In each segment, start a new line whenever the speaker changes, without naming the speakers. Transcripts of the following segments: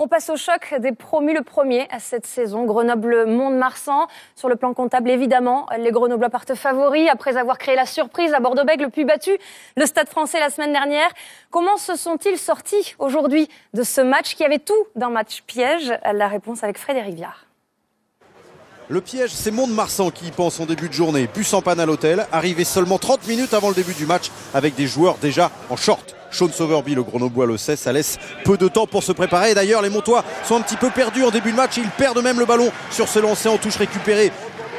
On passe au choc des promus, le premier à cette saison. Grenoble-Mont-de-Marsan. Sur le plan comptable, évidemment, les Grenoblois partent favoris après avoir créé la surprise à Bordeaux-Bègles, puis battu le Stade Français la semaine dernière. Comment se sont-ils sortis aujourd'hui de ce match qui avait tout d'un match piège? La réponse avec Frédéric Viard.
Le piège, c'est Mont-de-Marsan qui y pense en début de journée. Bus en panne à l'hôtel, arrivé seulement 30 minutes avant le début du match avec des joueurs déjà en short. Sean Sowerby, le Grenoblois, le sait, ça laisse peu de temps pour se préparer. D'ailleurs, les Montois sont un petit peu perdus en début de match. Ils perdent même le ballon sur ce lancer en touche récupéré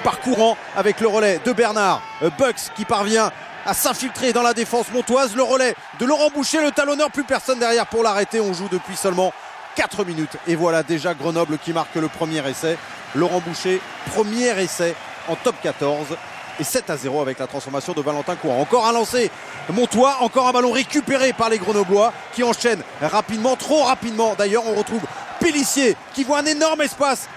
par Courant avec le relais de Bernard. Bucks qui parvient à s'infiltrer dans la défense montoise. Le relais de Laurent Boucher, le talonneur, plus personne derrière pour l'arrêter. On joue depuis seulement 4 minutes. Et voilà déjà Grenoble qui marque le premier essai. Laurent Boucher, premier essai en top 14. Et 7-0 avec la transformation de Valentin Courant. Encore un lancé montois, encore un ballon récupéré par les Grenoblois qui enchaînent rapidement, trop rapidement. D'ailleurs, on retrouve Pélissier qui voit un énorme espace.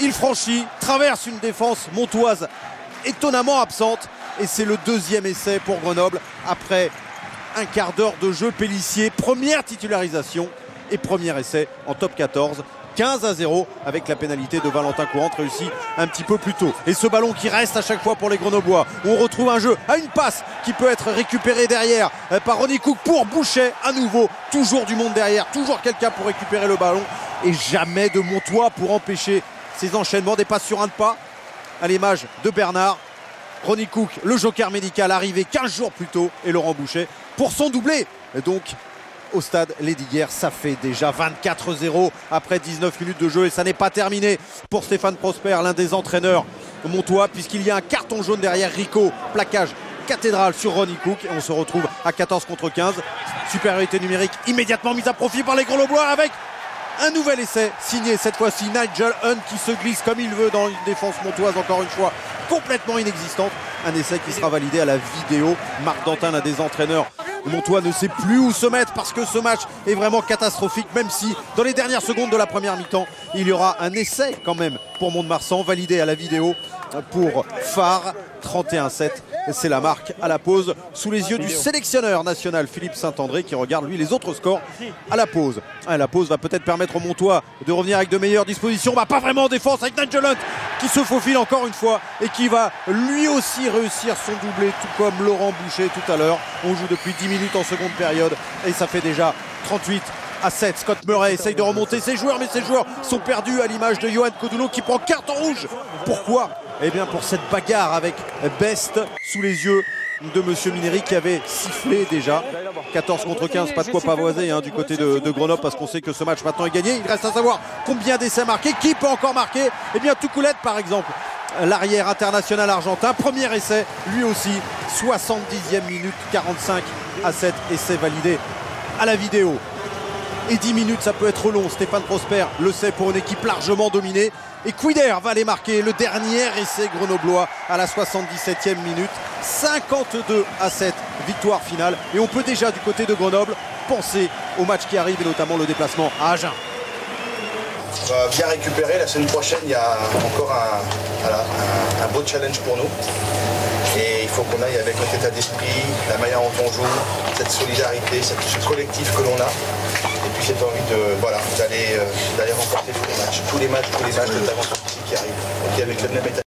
Il franchit, traverse une défense montoise étonnamment absente. Et c'est le deuxième essai pour Grenoble après un quart d'heure de jeu. Pélissier, première titularisation et premier essai en top 14. 15-0 avec la pénalité de Valentin Courant réussi un petit peu plus tôt. Et ce ballon qui reste à chaque fois pour les Grenoblois. On retrouve un jeu à une passe qui peut être récupéré derrière par Ronnie Cook pour Boucher à nouveau. Toujours du monde derrière, toujours quelqu'un pour récupérer le ballon. Et jamais de Montois pour empêcher ces enchaînements. Des passes sur un de pas à l'image de Bernard. Ronnie Cook, le joker médical, arrivé 15 jours plus tôt. Et Laurent Boucher pour son doublé. Donc au stade Lesdiguières, ça fait déjà 24-0 après 19 minutes de jeu et ça n'est pas terminé pour Stéphane Prosper, l'un des entraîneurs montois, puisqu'il y a un carton jaune derrière Rico, plaquage cathédrale sur Ronnie Cook et on se retrouve à 14 contre 15. Supériorité numérique immédiatement mise à profit par les Grenoblois avec un nouvel essai signé cette fois-ci Nigel Hunt qui se glisse comme il veut dans une défense montoise encore une fois complètement inexistante. Un essai qui sera validé à la vidéo. Marc Dantin, l'un des entraîneurs montois, ne sait plus où se mettre parce que ce match est vraiment catastrophique, même si dans les dernières secondes de la première mi-temps il y aura un essai quand même pour Mont-de-Marsan validé à la vidéo pour Phare. 31-7, c'est la marque à la pause sous les yeux du sélectionneur national Philippe Saint-André qui regarde lui les autres scores à la pause. La pause va peut-être permettre aux Montois de revenir avec de meilleures dispositions. Bah, pas vraiment en défense avec Nigel Hunt qui se faufile encore une fois et qui va lui aussi réussir son doublé tout comme Laurent Boucher tout à l'heure. On joue depuis 10 minutes en seconde période et ça fait déjà 38-7. Scott Murray essaye de remonter ses joueurs, mais ses joueurs sont perdus à l'image de Johan Kodulo qui prend carton rouge. Pourquoi? Eh bien pour cette bagarre avec Best sous les yeux de Monsieur Mineri qui avait sifflé déjà. 14 contre 15, pas de quoi pavoiser du côté de Grenoble parce qu'on sait que ce match maintenant est gagné. Il reste à savoir combien d'essais marqués, qui peut encore marquer. Eh bien Toucoulette par exemple, l'arrière international argentin, premier essai, lui aussi, 70e minute, 45-7, essai validé à la vidéo. Et 10 minutes, ça peut être long. Stéphane Prosper le sait pour une équipe largement dominée. Et Quider va aller marquer le dernier essai grenoblois à la 77e minute. 52-7, victoire finale. Et on peut déjà, du côté de Grenoble, penser au match qui arrive et notamment le déplacement à Agen.
On va bien récupérer. La semaine prochaine, il y a encore un beau challenge pour nous. Et il faut qu'on aille avec notre état d'esprit, la manière dont on joue, cette solidarité, ce collectif que l'on a. Et puis cette envie d'aller remporter tous les matchs, notamment celui-ci qui arrive. Donc avec le même état.